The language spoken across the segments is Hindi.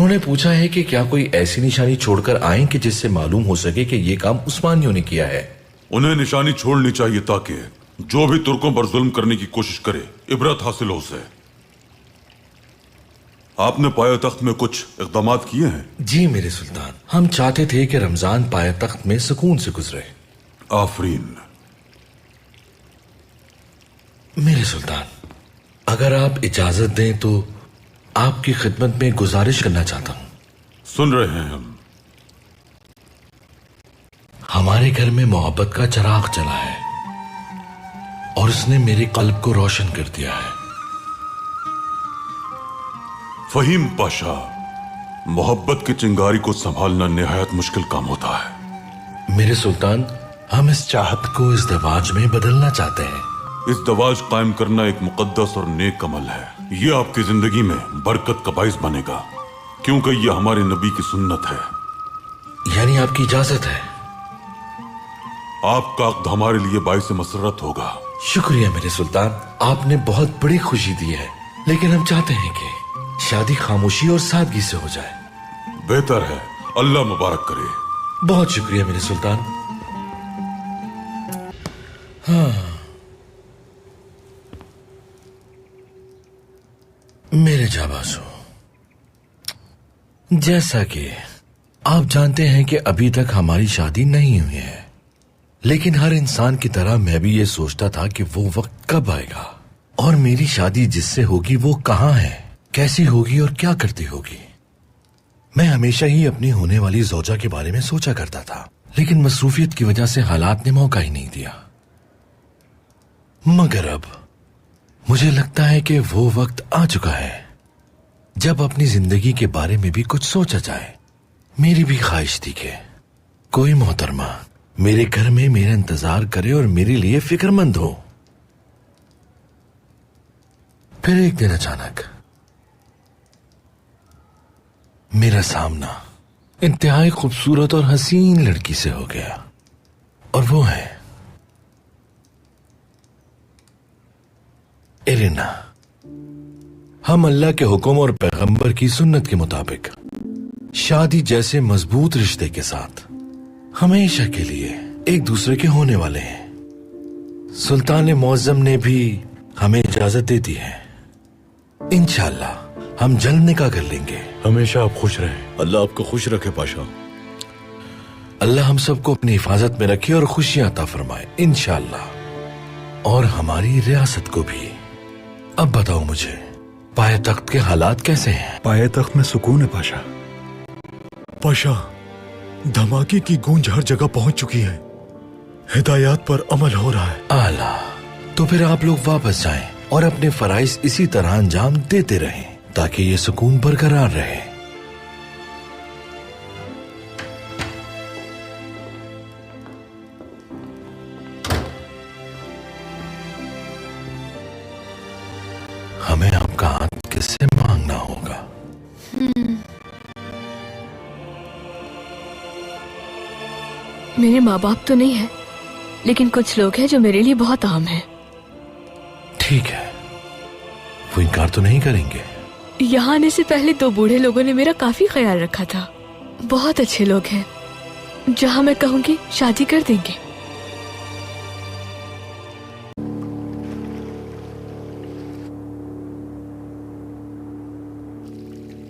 उन्होंने पूछा है कि क्या कोई ऐसी निशानी छोड़कर आए कि जिससे मालूम हो सके कि ये काम उस्मानियों ने किया है। उन्हें निशानी छोड़नी चाहिए ताकि जो भी तुर्कों पर जुल्म करने की कोशिश करे इबरत हासिल हो उसे। आपने पायतख्त में कुछ इक़दाम किए हैं? जी मेरे सुल्तान, हम चाहते थे कि रमजान पायतख्त में सुकून से गुजरे। आफरीन। मेरे सुल्तान, अगर आप इजाजत दें तो आपकी खिदमत में गुजारिश करना चाहता हूं। सुन रहे हैं हम। हमारे घर में मोहब्बत का चिराग जला है और उसने मेरे कल्ब को रोशन कर दिया है। फहीम पाशा, मोहब्बत की चिंगारी को संभालना निहायत मुश्किल काम होता है। मेरे सुल्तान, हम इस चाहत को इस दवाज में बदलना चाहते हैं। इस दवाज कायम करना एक मुकद्दस और नेक अमल है। ये आपकी जिंदगी में बरकत का बाइस बनेगा, क्योंकि ये हमारे नबी की सुन्नत है। यानी आपकी इजाजत है? आपका अक़्द हमारे लिए बाइस मसरत होगा। शुक्रिया मेरे सुल्तान, आपने बहुत बड़ी खुशी दी है, लेकिन हम चाहते हैं कि शादी खामोशी और सादगी से हो जाए। बेहतर है, अल्लाह मुबारक करे। बहुत शुक्रिया मेरे सुल्तान। हाँ, मेरे जाबाजो, जैसा कि आप जानते हैं कि अभी तक हमारी शादी नहीं हुई है, लेकिन हर इंसान की तरह मैं भी ये सोचता था कि वो वक्त कब आएगा और मेरी शादी जिससे होगी वो कहाँ है, कैसी होगी और क्या करती होगी। मैं हमेशा ही अपनी होने वाली ज़ौजा के बारे में सोचा करता था, लेकिन मसरूफियत की वजह से हालात ने मौका ही नहीं दिया। मगर अब मुझे लगता है कि वो वक्त आ चुका है जब अपनी जिंदगी के बारे में भी कुछ सोचा जाए। मेरी भी ख्वाहिश थी कि कोई मोहतरमा मेरे घर में मेरा इंतजार करे और मेरे लिए फिक्रमंद हो। फिर एक दिन अचानक मेरा सामना इंतहाई खूबसूरत और हसीन लड़की से हो गया, और वो है इरिना। हम अल्लाह के हुक्म और पैगंबर की सुन्नत के मुताबिक शादी जैसे मजबूत रिश्ते के साथ हमेशा के लिए एक दूसरे के होने वाले हैं। सुल्तान मुअज्जम ने भी हमें इजाजत दे दी है। इंशाअल्लाह हम जल्द निकाह कर लेंगे। हमेशा आप खुश रहें। अल्लाह आपको खुश रखे पाशा। अल्लाह हम सबको अपनी हिफाजत में रखे और खुशियां अता फरमाए इंशाअल्लाह, और हमारी रियासत को भी। अब बताओ मुझे, पायतख्त के हालात कैसे हैं? पायतख्त में सुकून है पाशा। पाशा, धमाके की गूंज हर जगह पहुंच चुकी है। हिदायत पर अमल हो रहा है। आला, तो फिर आप लोग वापस जाएं और अपने फराइज इसी तरह अंजाम देते रहें ताकि ये सुकून बरकरार रहे। हमें आपका हाथ किससे मांगना होगा? मेरे माँ बाप तो नहीं है, लेकिन कुछ लोग हैं जो मेरे लिए बहुत अहम हैं। ठीक है, वो इनकार तो नहीं करेंगे। यहाँ आने से पहले 2 बूढ़े लोगों ने मेरा काफी ख्याल रखा था। बहुत अच्छे लोग हैं, जहाँ मैं कहूँगी शादी कर देंगे।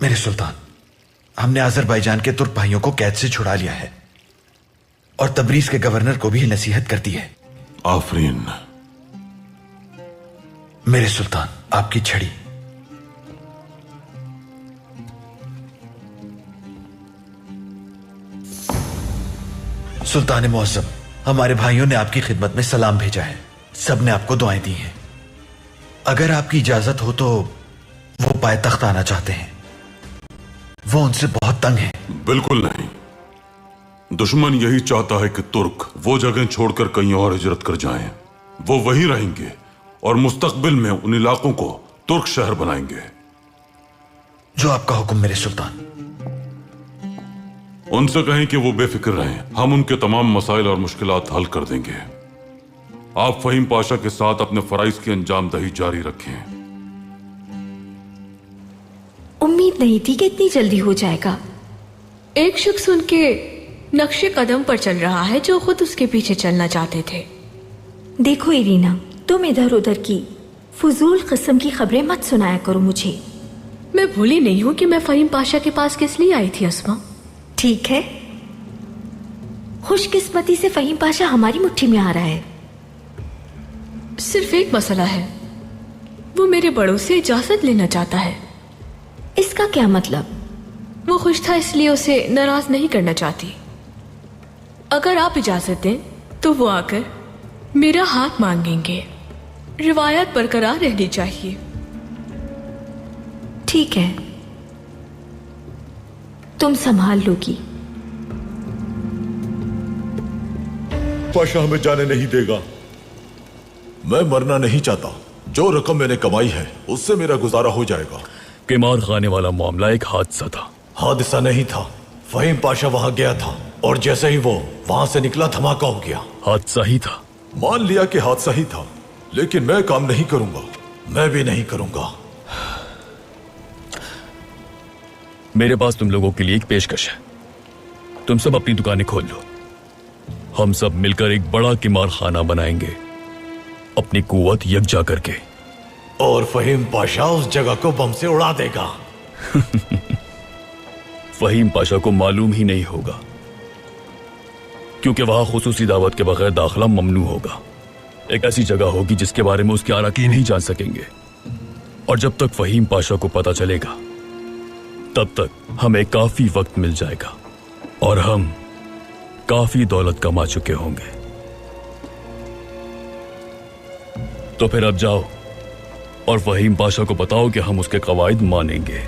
मेरे सुल्तान, हमने अजरबैजान के तुर्क भाइयों को कैद से छुड़ा लिया है और तबरीज के गवर्नर को भी नसीहत कर दी है। आफरीन। मेरे सुल्तान, आपकी छड़ी। सुल्तान मुअज्जम, हमारे भाइयों ने आपकी खिदमत में सलाम भेजा है। सबने आपको दुआएं दी हैं। अगर आपकी इजाजत हो तो वो पायतख्त आना चाहते हैं। वो उनसे बहुत तंग है। बिल्कुल नहीं। दुश्मन यही चाहता है कि तुर्क वो जगह छोड़कर कहीं और हिजरत कर जाएं। वो वहीं रहेंगे और मुस्तकबिल में उन इलाकों को तुर्क शहर बनाएंगे। जो आपका हुक्म मेरे सुल्तान। उनसे कहें कि वो बेफिक्र रहें, हम उनके तमाम मसाइल और मुश्किलात हल कर देंगे। आप फहीम पाशा के साथ अपने फराइज की अंजाम दही जारी रखें। उम्मीद नहीं थी कि इतनी जल्दी हो जाएगा। एक शख्स उनके नक्शे कदम पर चल रहा है जो खुद उसके पीछे चलना चाहते थे। देखो इरीना, तुम इधर उधर की फजूल किस्म की खबरें मत सुनाया करो मुझे। मैं भूली नहीं हूं कि मैं फहीम पाशा के पास किस लिए आई थी अस्मा। ठीक है, खुशकिस्मती से फहीम पाशा हमारी मुट्ठी में आ रहा है। सिर्फ एक मसला है, वो मेरे बड़ों से इजाजत लेना चाहता है। इसका क्या मतलब? वो खुश था इसलिए उसे नाराज नहीं करना चाहती। अगर आप इजाजत दें तो वो आकर मेरा हाथ मांगेंगे। रिवायत बरकरार रहनी चाहिए। ठीक है, तुम संभाल लोगी। पाशा हमें जाने नहीं देगा। मैं मरना नहीं चाहता। जो रकम मैंने कमाई है उससे मेरा गुजारा हो जाएगा। किमार खाने वाला मामला एक हादसा था। हादसा नहीं था, फहीम पाशा वहां गया था और जैसे ही वो वहां से निकला धमाका हो गया। हादसा ही था। मान लिया कि हादसा ही था, लेकिन मैं काम नहीं करूंगा। मैं भी नहीं करूंगा। मेरे पास तुम लोगों के लिए एक पेशकश है। तुम सब अपनी दुकानें खोल लो। हम सब मिलकर एक बड़ा किमार खाना बनाएंगे, अपनी कुव्वत यकजा करके। और फहीम पाशा उस जगह को बम से उड़ा देगा। फहीम पाशा को मालूम ही नहीं होगा, क्योंकि वहां खुसूसी दावत के बगैर दाखिला ममनू होगा। एक ऐसी जगह होगी जिसके बारे में उसके अराकीन नहीं जान सकेंगे। और जब तक फहीम पाशा को पता चलेगा तब तक हमें काफी वक्त मिल जाएगा और हम काफी दौलत कमा चुके होंगे। तो फिर अब जाओ और फहीम पाशा को बताओ कि हम उसके कवायद मानेंगे।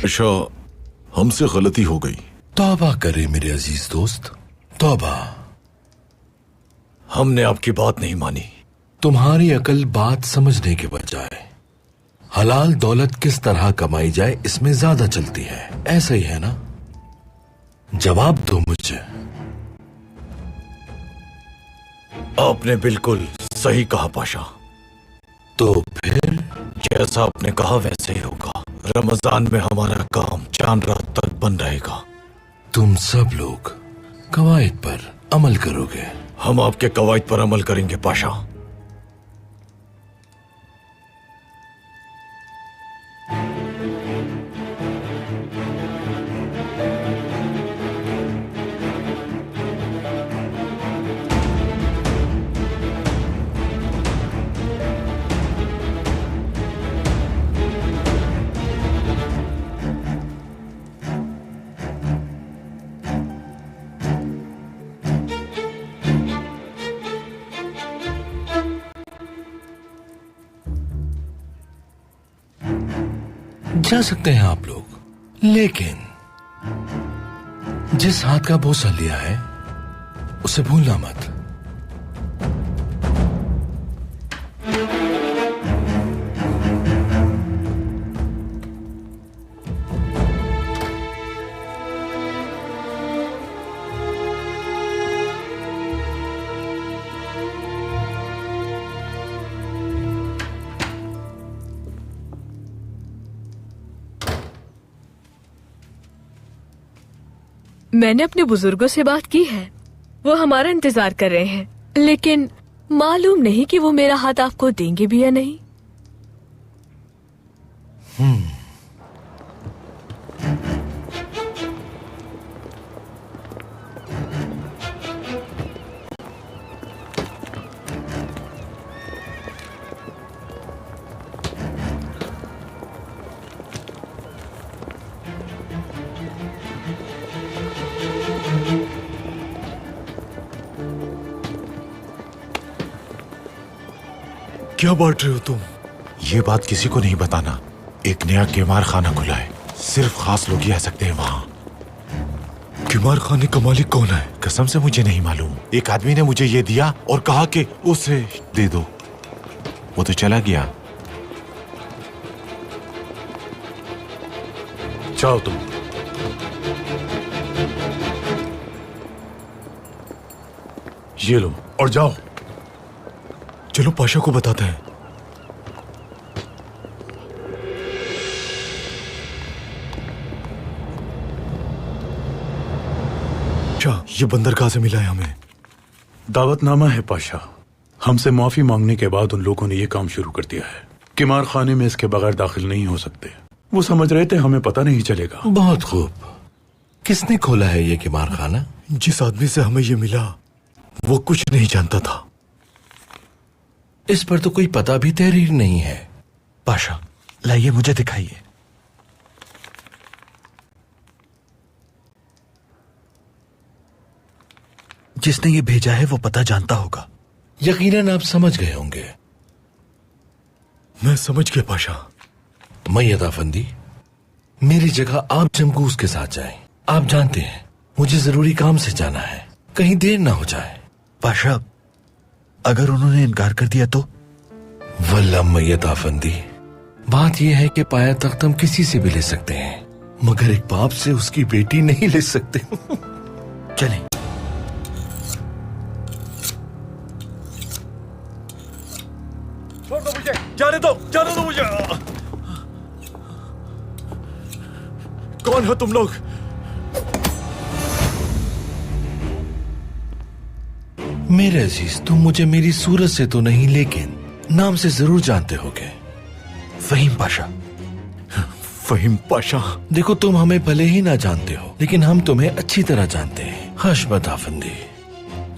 अच्छा, हमसे गलती हो गई। तौबा करे मेरे अजीज दोस्त, तौबा। हमने आपकी बात नहीं मानी। तुम्हारी अकल बात समझने के बजाय हलाल दौलत किस तरह कमाई जाए इसमें ज्यादा चलती है। ऐसा ही है ना? जवाब दो मुझे। आपने बिल्कुल सही कहा पाशा। तो फिर जैसा आपने कहा वैसे ही होगा। रमजान में हमारा काम चांद रात तक बंद रहेगा। तुम सब लोग कवायद पर अमल करोगे? हम आपके कवायद पर अमल करेंगे पाशा। जा सकते हैं आप लोग, लेकिन जिस हाथ का बोसा लिया है उसे भूलना मत। मैंने अपने बुजुर्गों से बात की है, वो हमारा इंतजार कर रहे हैं, लेकिन मालूम नहीं कि वो मेरा हाथ आपको देंगे भी या नहीं। क्या बांट रहे हो तुम? ये बात किसी को नहीं बताना। एक नया किमार खाना खुला है, सिर्फ खास लोग ही आ सकते हैं वहां। किमार खाने का मालिक कौन है? कसम से मुझे नहीं मालूम। एक आदमी ने मुझे ये दिया और कहा कि उसे दे दो। वो तो चला गया। जाओ तुम। ये लो और जाओ। चलो पाशा को बताते हैं। अच्छा, ये बंदर कहाँ से मिला है हमें? दावतनामा है पाशा। हमसे माफी मांगने के बाद उन लोगों ने ये काम शुरू कर दिया है। किमार खाने में इसके बगैर दाखिल नहीं हो सकते। वो समझ रहे थे हमें पता नहीं चलेगा। बहुत खूब। किसने खोला है ये किमार खाना? जिस आदमी से हमें ये मिला वो कुछ नहीं जानता था। इस पर तो कोई पता भी तहरीर नहीं है। पाशा, लाइए मुझे दिखाइए। जिसने ये भेजा है वो पता जानता होगा। यकीनन आप समझ गए होंगे। मैं समझ गया पाशा। मैयत आफंदी, मेरी जगह आप जमगूस के साथ जाएं। आप जानते हैं मुझे जरूरी काम से जाना है, कहीं देर ना हो जाए। पाशा, अगर उन्होंने इनकार कर दिया तो? वल्लाह मैयत आफंदी, बात यह है कि पाया तख्त हम किसी से भी ले सकते हैं, मगर एक बाप से उसकी बेटी नहीं ले सकते। चलें। छोड़ दो मुझे, जाने दो मुझे। कौन हो तुम लोग? मेरे अजीज, तुम मुझे मेरी सूरत से तो नहीं लेकिन नाम से जरूर जानते होगे। फहीम पाशा। फहीम पाशा। देखो, तुम हमें भले ही ना जानते हो लेकिन हम तुम्हें अच्छी तरह जानते हैं। हशमत आफंदी,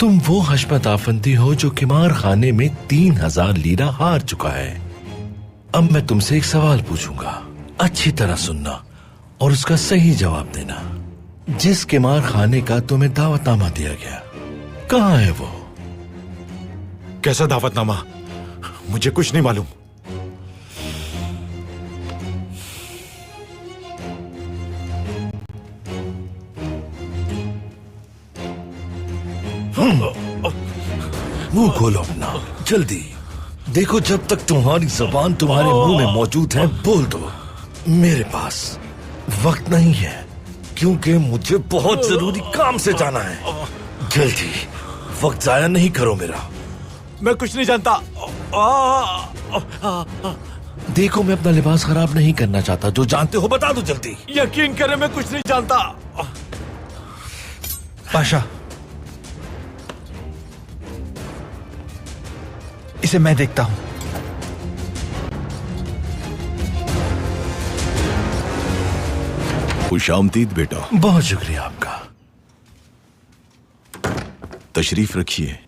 तुम वो हशमत आफंदी हो जो किमार खाने में 3000 लीरा हार चुका है। अब मैं तुमसे एक सवाल पूछूंगा, अच्छी तरह सुनना और उसका सही जवाब देना। जिस किमार खाने का तुम्हें दावतनामा दिया गया, कहाँ है वो? कैसा दावतनामा? मुझे कुछ नहीं मालूम। मुंह खोलो अपना, जल्दी। देखो, जब तक तुम्हारी जबान तुम्हारे मुंह में मौजूद है, बोल दो। मेरे पास वक्त नहीं है क्योंकि मुझे बहुत जरूरी काम से जाना है। जल्दी, वक्त जाया नहीं करो मेरा। मैं कुछ नहीं जानता। देखो, मैं अपना लिबास खराब नहीं करना चाहता। जो जानते हो बता दो जल्दी। यकीन करें, मैं कुछ नहीं जानता। पाशा, इसे मैं देखता हूं। खुशामदीद बेटा। बहुत शुक्रिया आपका। तशरीफ रखिए।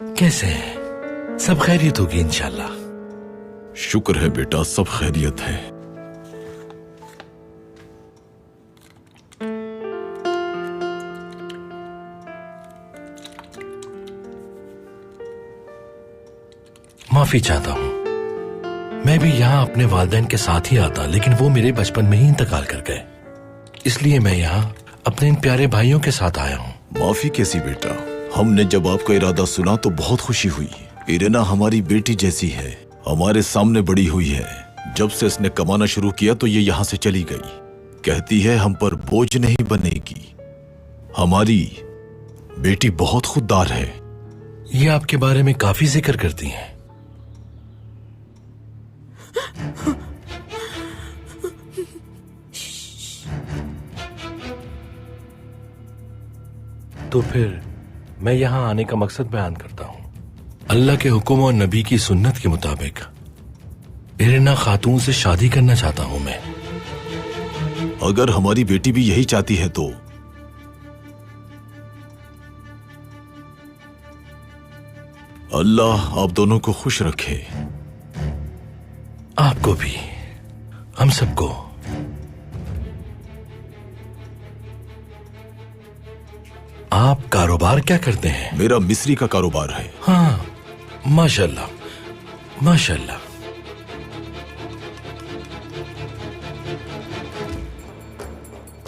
कैसे हैं? सब खैरियत होगी इंशाल्लाह। शुक्र है बेटा, सब खैरियत है। माफी चाहता हूं, मैं भी यहाँ अपने वालिदैन के साथ ही आता, लेकिन वो मेरे बचपन में ही इंतकाल कर गए, इसलिए मैं यहाँ अपने इन प्यारे भाइयों के साथ आया हूँ। माफी कैसी बेटा? हमने जब आपका इरादा सुना तो बहुत खुशी हुई। इरेना हमारी बेटी जैसी है, हमारे सामने बड़ी हुई है। जब से इसने कमाना शुरू किया तो ये यहाँ से चली गई। कहती है हम पर बोझ नहीं बनेगी। हमारी बेटी बहुत खुददार है। ये आपके बारे में काफी जिक्र करती हैं। तो फिर मैं यहाँ आने का मकसद बयान करता हूँ। अल्लाह के हुक्म और नबी की सुन्नत के मुताबिक इरेना खातून से शादी करना चाहता हूँ मैं। अगर हमारी बेटी भी यही चाहती है तो अल्लाह आप दोनों को खुश रखे। आपको भी, हम सबको। आप कारोबार क्या करते हैं? मेरा मिस्री का कारोबार है। हाँ, माशाल्लाह माशाल्लाह।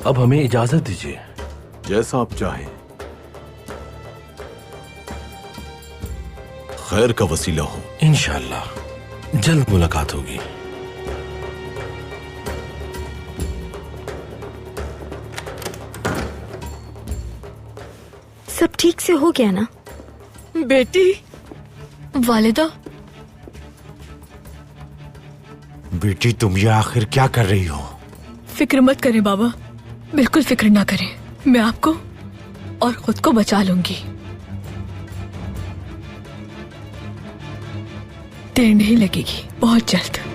अब हमें इजाजत दीजिए। जैसा आप चाहें। खैर का वसीला हो। इंशाल्लाह जल्द मुलाकात होगी। सब ठीक से हो गया ना? बेटी, वालिदा, बेटी तुम ये आखिर क्या कर रही हो? फिक्र मत करें बाबा, बिल्कुल फिक्र ना करें। मैं आपको और खुद को बचा लूंगी। देर नहीं लगेगी, बहुत जल्द।